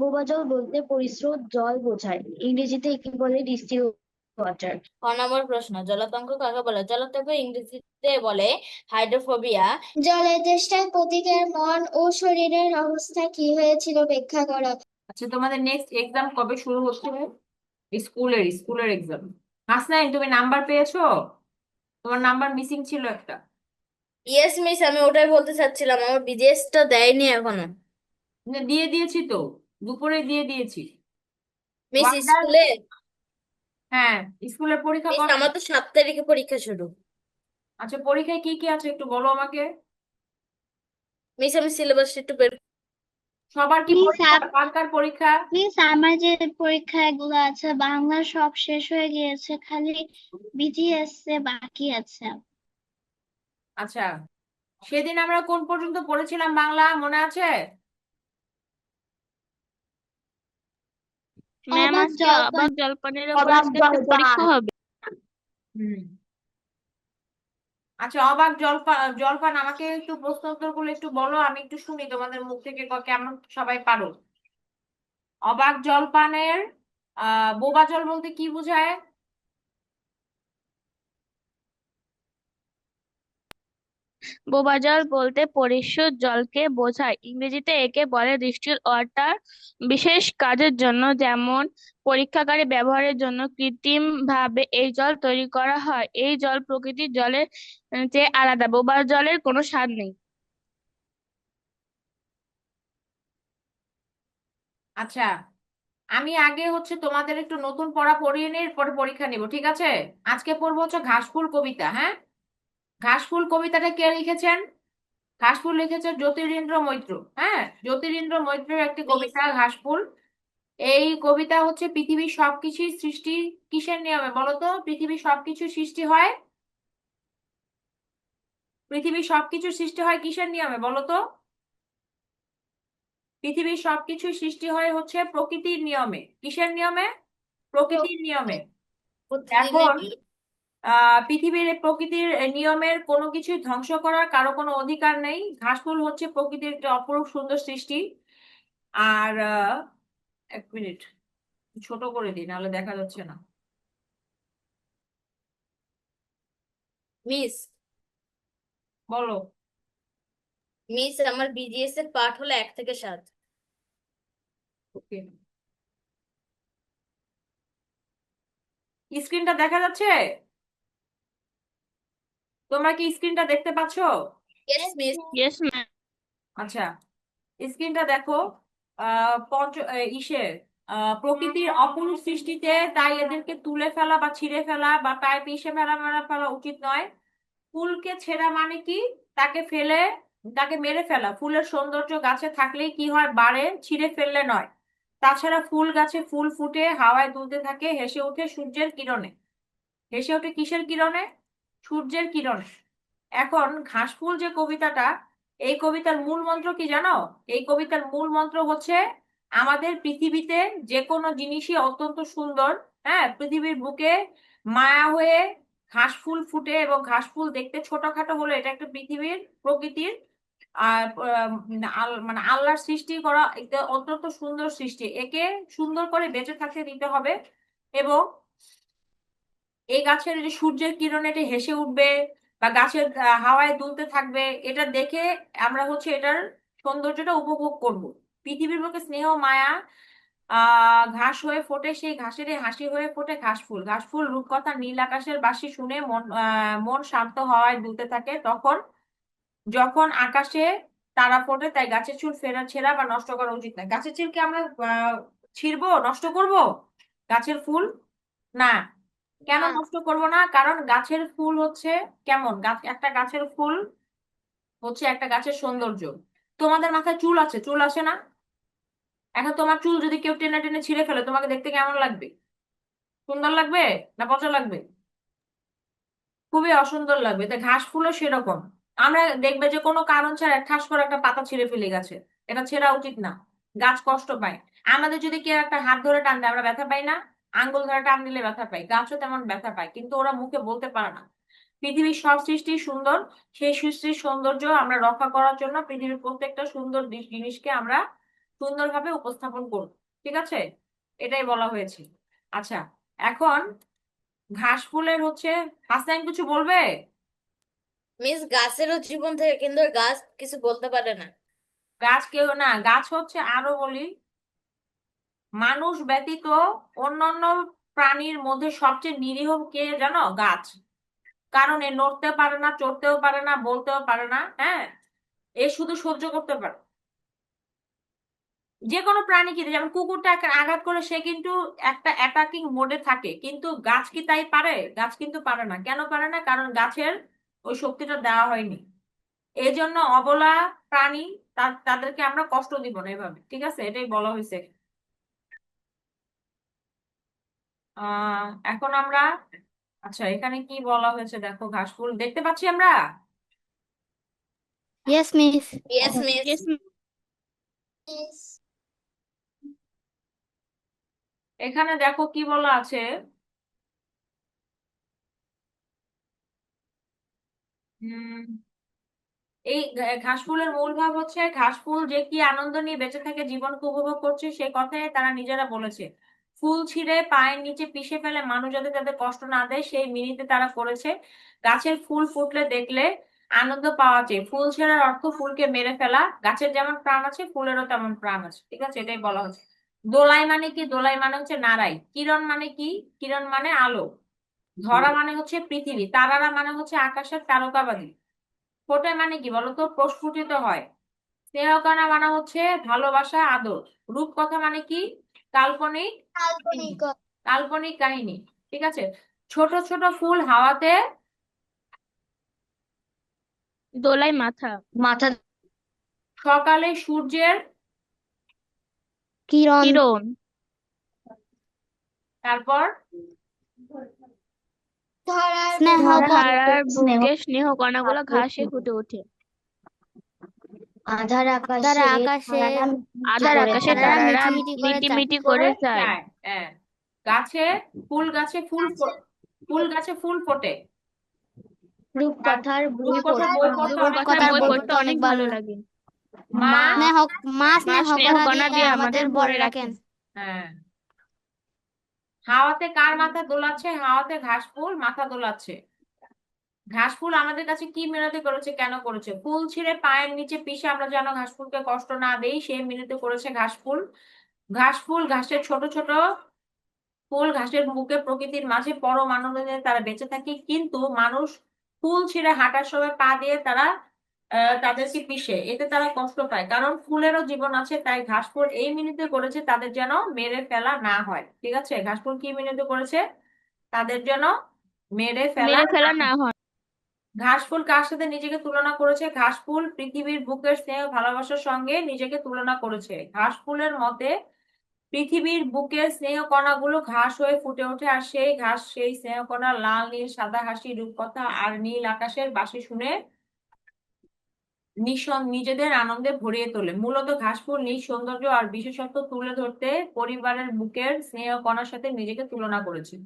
বোবা জল বলতে পরিস্রুত জল বোঝায়, ইংরেজিতে একে বলে ডিস্টিল ওয়াটার। 6 নম্বর প্রশ্ন, জলাতঙ্ক কাকে বলে? জলাতঙ্ক ইংরেজিতে বলে হাইড্রোফোবিয়া। জলের তেষ্টায় প্রতীকের মন ও শরীরের অবস্থা কি হয়েছিল ব্যাখ্যা করো। আচ্ছা, তোমাদের নেক্সট এক্সাম কবে শুরু হচ্ছে? স্কুলের এক্সাম। হাসনাইন, তুমি নাম্বার পেয়েছো? তোমার নাম্বার মিসিং ছিল একটা। ইয়েস মিস, আমি ওটাই বলতে চাচ্ছিলাম, আমার বিজিএস টা দেয়নি এখনো। দিয়ে দিয়েছি তো, দুপুরে দিয়ে দিয়েছি। মিস ওয়ান্ডার, স্কুলে। হ্যাঁ, স্কুলের পরীক্ষা মিস কবে? আমার তো 7 তারিখে পরীক্ষা শুরু। আচ্ছা, পরীক্ষায় কি কি আছে একটু বলো আমাকে। মিস আমি সিলেবাস একটু বের। সবার কি মিস পরীক্ষা, কার কার পরীক্ষা? মিস আমার যে পরীক্ষা এগুলো আছে বাংলা সব শেষ হয়ে গিয়েছে, খালি বিজিএস এ বাকি আছে। আচ্ছা, সেদিন আমরা কোন পর্যন্ত পড়েছিলাম বাংলা, মনে আছে? ম্যাম, অবাক আজকে জলপান। অবাক জলপানের উপর অবাক আজকে একটা জলপান। পরীক্ষা হবে। হুম। আচ্ছা, অবাক জলপান জলপান আমাকে একটু প্রশ্ন উত্তর গুলো একটু বলো, আমি একটু শুনি তোমাদের মুখ থেকে কেমন সবাই পারো। অবাক জলপানের বোবা জল বলতে কি বোঝায়? বোবা জল বলতে পরিশুদ্ধ জলকে বোঝায়, ইংরেজিতে একে বলে ডিস্টিল ওয়াটার। বিশেষ কাজের জন্য, যেমন পরীক্ষাগারে ব্যবহারের জন্য কৃত্রিম ভাবে এই জল তৈরি করা হয়। এই জল প্রকৃতির জলের চেয়ে আলাদা, বোবা জলের কোনো স্বাদ নেই। আচ্ছা, আমি আগে হচ্ছে তোমাদের একটু নতুন পড়া পড়িয়ে নিয়ে এরপরে পরীক্ষা নিব, ঠিক আছে? আজকে পড়বো হচ্ছে ঘাসফুল কবিতা, হ্যাঁ? ঘাসফুল কবিতাটা কে লিখেছেন? ঘাসফুল লিখেছে জ্যোতিরিন্দ্র মৈত্র। হ্যাঁ, জ্যোতিরিন্দ্র মৈত্রের একটি মিস কবিতা ঘাসফুল। এই কবিতা হচ্ছে পৃথিবীর সবকিছুই সৃষ্টি কিসের নিয়মে বলো তো? পৃথিবীর সবকিছু সৃষ্টি হয়, পৃথিবীর সবকিছু সৃষ্টি হয় কিসের নিয়মে বলো তো? পৃথিবীর সবকিছু সৃষ্টি হয় হচ্ছে প্রকৃতির নিয়মে। কিসের নিয়মে? প্রকৃতির নিয়মে। এখন প্রতিদিনের পৃথিবীর প্রকৃতির নিয়মের কোনো কিছু ধ্বংস করার কারো কোনো অধিকার নেই। ঘাসফুল হচ্ছে প্রকৃতির একটা অপরূপ সুন্দর সৃষ্টি। আর এক মিনিট, ছোট করে দিই নাহলে দেখা যাচ্ছে না। মিস বলো। মিস আমার বিজিএস এর পাঠ হলো 1 থেকে 7। ওকে, স্ক্রিনটা দেখা যাচ্ছে? তোমরা কি স্ক্রিনটা দেখতে পাচ্ছো? Yes miss. Yes ma'am. আচ্ছা, স্ক্রিনটা দেখো। ইসে প্রকৃতির অপরূপ সৃষ্টিতে, তাই এদেরকে তুলে ফেলা বা ছিঁড়ে ফেলা বা তাই পিষে ফেলা মেরা ফেলা উচিত নয়। ফুলকে ছেঁড়া মানে কি? তাকে ফেলে, তাকে মেরে ফেলা। ফুলের সৌন্দর্য গাছে থাকলেই কি হয়, বাড়ে, ছিঁড়ে ফেললে নয়। তাছাড়া ফুল গাছে ফুল ফুটে হাওয়ায় দুলতে থাকে, হেসে ওঠে সূর্যের কিরণে। হেসে ওঠে কিসের কিরণে? সূর্যের কিরণে। এখন ঘাসফুল যে কবিতাটা, এই কবিতার মূল মন্ত্র কি জানো? এই কবিতার মূল মন্ত্র হচ্ছে আমাদের পৃথিবীতে যে কোনো জিনিসই অত্যন্ত সুন্দর। হ্যাঁ, পৃথিবীর বুকে মায়া হয়ে ঘাসফুল ফুটে, এবং ঘাসফুল দেখতে ছোটখাটো হলো, এটা একটা পৃথিবীর প্রকৃতির আর মানে আল্লাহর সৃষ্টি করা একটা অত্যন্ত সুন্দর সৃষ্টি। একে সুন্দর করে বেঁচে থাকতে দিতে হবে। এবং এই গাছের যে সূর্যের কিরণে এটা হেসে উঠবে বা গাছের হাওয়ায় দুলতে থাকবে, এটা দেখে আমরা হচ্ছে এটার সৌন্দর্যটা উপভোগ করব। পৃথিবীর বুকে স্নেহ মায়া ঘাস হয়ে ফোটে, সেই ঘাসেরই হাসি হয়ে ফোটে ঘাসফুল। ঘাসফুল রূপকথা নীল আকাশের বাঁশি শুনে মন শান্ত হওয়ায় দুলতে থাকে তখন, যখন আকাশে তারা ফোটে। তাই গাছের চুল ফেরা ছেঁড়া বা নষ্ট করা উচিত নয়। গাছের চুলকে আমরা ছিঁড়বো, নষ্ট করব? গাছের ফুল না। কেন না। নষ্ট করব না? কারণ গাছের ফুল হচ্ছে কেমন, গাছ একটা গাছের ফুল হচ্ছে একটা গাছের সৌন্দর্য। তোমাদের মাথায় চুল আছে, চুল আসে না? এখন তোমার চুল যদি কেউ টেনে টেনে ছিঁড়ে ফেলে, তোমাকে দেখতে কেমন লাগবে? সুন্দর লাগবে না পচা লাগবে? খুবই অসুন্দর লাগবে। তাই ঘাস ফুলও সেরকম। আমরা দেখবে যে কোনো কারণ ছাড়া ঠাস করে একটা পাতা ছিঁড়ে ফেলে গেছে, এটা ছেঁড়া উচিত না। গাছ কষ্ট পায়। আমাদের যদি কেউ একটা হাত ধরে টান দেয় আমরা ব্যথা পাই না? আঙ্গুল ধরে টান দিলে ব্যথা পাই, গাছও তেমন ব্যথা পায়, কিন্তু ওরা মুখে বলতে পারে না। পৃথিবীর সব সৃষ্টি সুন্দর, সেই সৃষ্টির সৌন্দর্য আমরা রক্ষা করার জন্য পৃথিবীর প্রত্যেকটা সুন্দর জিনিসকে আমরা সুন্দরভাবে উপস্থাপন করুন। ঠিক আছে, এটাই বলা হয়েছে। আচ্ছা, এখন ঘাস ফুলের হচ্ছে হাসনাইন কিছু বলবে? মিস গাছেরও জীবন থাকে, কিন্তু গাছ কিছু বলতে পারে না। গাছ কেউ না, গাছ হচ্ছে আরো বলি, মানুষ ব্যতীত অন্যান্য প্রাণীর মধ্যে সবচেয়ে নিরীহ কে জানো? গাছ। কারণ এ নড়তে পারে না, চড়তেও পারে না, বলতেও পারে না। হ্যাঁ, এ শুধু সহ্য করতে পারে। যে কোনো প্রাণী কি, যেমন কুকুরটা আঘাত করে সে কিন্তু একটা অ্যাটাকিং মোডে থাকে, কিন্তু গাছ কি তাই পারে? গাছ কিন্তু পারে না। কেন পারে না? কারণ গাছের ওই শক্তিটা দেওয়া হয়নি। এই জন্য অবলা প্রাণী, তাদেরকে আমরা কষ্ট দিব না এভাবে। ঠিক আছে, এটাই বলা হয়েছে। এখন আমরা, আচ্ছা এখানে কি বলা হয়েছে দেখো, ঘাস ফুল দেখতে পাচ্ছি আমরা। Yes miss. Yes miss. Yes, এখানে দেখো কি বলা আছে। হুম, এই ঘাস ফুলের মূল ভাব হচ্ছে, ঘাস ফুল যে কি আনন্দ নিয়ে বেঁচে থাকে, জীবনকে উপভোগ করছে, সেই কথাই তারা নিজেরা বলেছে। ফুল ছিঁড়ে পায়ের নিচে পিষে ফেলে মানুষ যাতে তাদের কষ্ট না দেয়, সেই মিনিটে তারা করেছে। গাছের ফুল ফুটলে দেখলে আনন্দ পাওয়া যায়। ফুল ছেঁড়ার অর্থ ফুলকে মেরে ফেলা। গাছের যেমন প্রাণ আছে, ফুলেরও তেমন প্রাণ আছে। ঠিক আছে, এটাই বলা হচ্ছে। দোলাই মানে কি? দোলাই মানে হচ্ছে নাড়াই। কিরণ মানে কি? কিরণ মানে আলো। ধরা মানে হচ্ছে পৃথিবী। তারারা মানে হচ্ছে আকাশের তারকাবাদী। ফোটে মানে কি বলতো? প্রস্ফুটিত হয়। স্নেহকণা মানে হচ্ছে ভালোবাসা, আদর। রূপকথা মানে কি? কাল্পনিক কাহিনী। কাল্পনিক কাহিনী। ঠিক আছে। ছোট ছোট ফুল হাওয়াতে দোলাই মাথা। মাথা সকালে সূর্যের কিরণ। কিরণ। তারপর স্নেহ ধরা ধারার স্নেহ বুকে স্নেহ কণাগুলো ঘাসে ফুটে ওঠে। আধার তারা আকাশে আকাশে তারারা মিটিমিটি আধার করে আকাশে চায়। তারা তারারা মিটিমিটি করে মিটিমিটি করে করে যায়। যায়। হ্যাঁ, গাছে গাছে ফুল গাছে ফুল ফোটে। তার রূপকথার বই রূপকথা পড়তে বই আমার পড়তে অনেক রূপকথার কথার ভালো বই বই লাগে। পড়তে পড়তে অনেক অনেক ভালো ভালো লাগে। মা স্নেহ মা মা স্নেহ স্নেহ কণা কণা দিয়ে দিয়ে আমাদের আমাদের ভরে ভরে রাখেন। রাখেন। হ্যাঁ, হাওয়াতে কার মাথা দোলাচ্ছে? হাওয়াতে ঘাস ফুল মাথা দোলাচ্ছে। ঘাস ফুল আমাদের কাছে কি মিনতি করেছে, কেন করেছে? ফুল ছিঁড়ে পায়ের নিচে পিষে আমরা যেন ঘাস ফুলকে কষ্ট না দেই, সেই মিনতি করেছে ঘাস ফুল। ঘাস ফুল ঘাসের ছোট ছোট ফুল ঘাসের বুকে প্রকৃতির মাঝে পরম আনন্দ নিয়ে তারা বেঁচে থাকে, কিন্তু মানুষ ফুল ছিঁড়ে হাঁটার সময় পা দিয়ে তারা তাদেরকে পিষে, এতে তারা কষ্ট পায়। কারণ ফুলেরও জীবন আছে, তাই ঘাস ফুল এই মিনতি করেছে তাদের যেন মেরে ফেলা না হয়। ঠিক আছে, ঘাস ফুল কি মিনতি করেছে? তাদের যেন মেরে ফেলা মেরে না ফেলা না হয়। হয়। ঘাস ফুল কার সাথে নিজেকে তুলনা করেছে? ঘাস ফুল পৃথিবীর বুকের স্নেহ ভালোবাসার সঙ্গে নিজেকে তুলনা করেছে। ঘাস ফুলের মতে পৃথিবীর বুকের স্নেহ কণাগুলো ঘাস হয়ে ফুটে ওঠে, আর সেই ঘাস সেই স্নেহ কণা লাল নীল সাদা হাসি রূপকথা আর নীল আকাশের বাঁশি শুনে নিজেদের আনন্দে ভরিয়ে তোলে। মূলত ঘাসফুল নিজ সৌন্দর্য আর বিশেষত্ব তুলে ধরতে পরিবারের বুকের স্নেহ কণার সাথে নিজেকে তুলনা করেছে।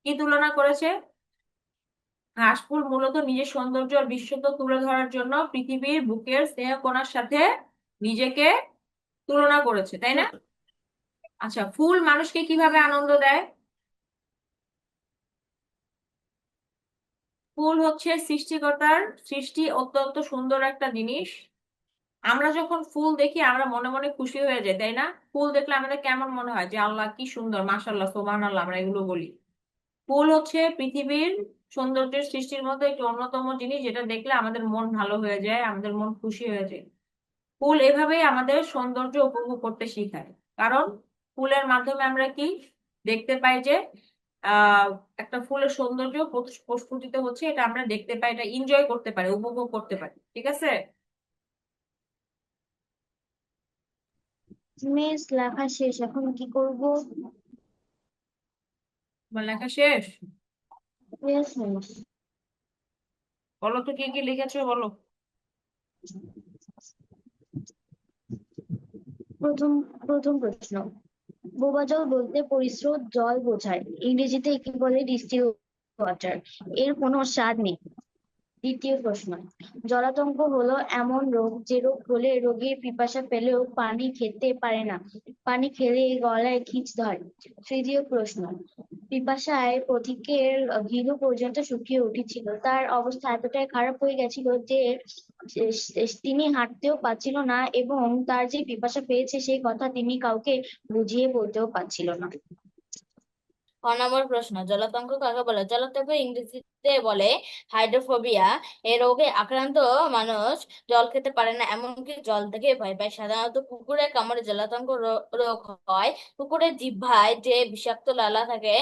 কি তুলনা করেছে? ঘাসফুল মূলত নিজের সৌন্দর্য আর বিশেষত্ব তুলে ধরার জন্য পৃথিবীর বুকের স্নেহ কণার সাথে নিজেকে তুলনা করেছে, তাই না? আচ্ছা, ফুল মানুষকে কিভাবে আনন্দ দেয়? ফুল হচ্ছে সৃষ্টিকর্তার সৃষ্টি, অত্যন্ত সুন্দর একটা জিনিস। আমরা যখন ফুল দেখি আমরা মনে মনে খুশি হয়ে যাই, তাই না? ফুল দেখলে আমাদের কেমন মনে হয়? যে আল্লাহ কি সুন্দর, মাশাআল্লাহ, সুবহানাল্লাহ, আমরা এগুলো বলি। ফুল হচ্ছে পৃথিবীর সৌন্দর্যের সৃষ্টির মধ্যে একটি অন্যতম জিনিস, যেটা দেখলে আমাদের মন ভালো হয়ে যায়, আমাদের মন খুশি হয়ে যায়। ফুল এভাবেই আমাদের সৌন্দর্য উপভোগ করতে শেখায়। কারণ ফুলের মাধ্যমে আমরা কি দেখতে পাই? যে আহ একটা ফুলের সৌন্দর্য প্রস্ফুটিত হচ্ছে, এটা আমরা দেখতে পাই, এটা এনজয় করতে পারি, উপভোগ করতে পারি। ঠিক আছে, মিস লেখা শেষ, এখন কি করব? তোমার লেখা শেষ? Yes miss. বলো তো কি কি লিখেছো, বলো। প্রথম প্রথম প্রশ্ন, বোবা জল বলতে পরিস্রোত জল বোঝায়। ইংরেজিতে একে বলে ডিস্টিল ওয়াটার। এর কোনো স্বাদ নেই। দ্বিতীয় প্রশ্ন, জলাতঙ্ক হলো এমন রোগ যে রোগ হলে রোগীর পিপাসা পেলেও পানি খেতে পারে না, পানি খেলে গলায় খিঁচ ধরে। তৃতীয় প্রশ্ন, পিপাসায় পথিকের গিলু পর্যন্ত শুকিয়ে উঠেছিল, তার অবস্থা এতটাই খারাপ হয়ে গেছিল যে তিনি হাঁটতেও পারছিল না এবং তার যে পিপাসা পেয়েছে সেই কথা তিনি কাউকে বুঝিয়ে বলতেও পারছিল না। 6 নম্বর প্রশ্ন, জলাতঙ্ক কাকে বলে? জলাতঙ্ক ইংরেজিতে বলে হাইড্রোফোবিয়া। এই রোগে আক্রান্ত মানুষ জল খেতে পারে না, এমনকি জল থেকে ভয় পায়। সাধারণত কুকুরের কামড়ে জলাতঙ্ক রোগ হয়। কুকুরের জিহ্বায় যে বিষাক্ত লালা থাকে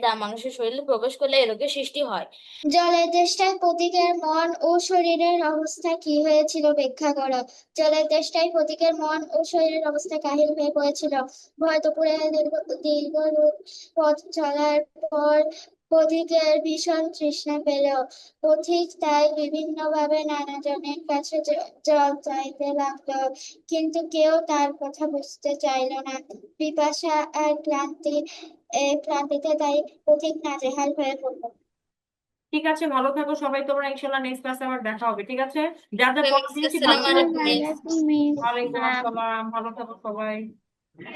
তা মানুষের শরীরে প্রবেশ করলে এই রোগের সৃষ্টি হয়। জলের তেষ্টায় পথিকের মন ও শরীরের অবস্থা কি হয়েছিল ব্যাখ্যা করো। জলের তেষ্টায় পথিকের মন ও শরীরের অবস্থা কাহিল হয়ে পড়েছিল। ভয় দুপুরে দীর্ঘ পথ চলার পর পথিকের ভীষণ তৃষ্ণা পেল। পথিক তাই বিভিন্নভাবে নানা জনের কাছে জল চাইতে লাগলো, কিন্তু কেউ তার কথা বুঝতে চাইল না। পিপাসা আর ক্লান্তিতে তাই পথিক নাজেহাল হয়ে পড়ল। ঠিক আছে, ভালো থাকো সবাই তোমরা, ইনশাল্লাহ নেক্সট ক্লাসে আবার দেখা হবে। ঠিক আছে, যার যা পড়া মিস, দিয়েছি ভালো আসসালামু করে আলাইকুম পড়ো। মিস। ওয়ালাইকুম হ্যাঁ। আসসালাম, ভালো থাকো সবাই।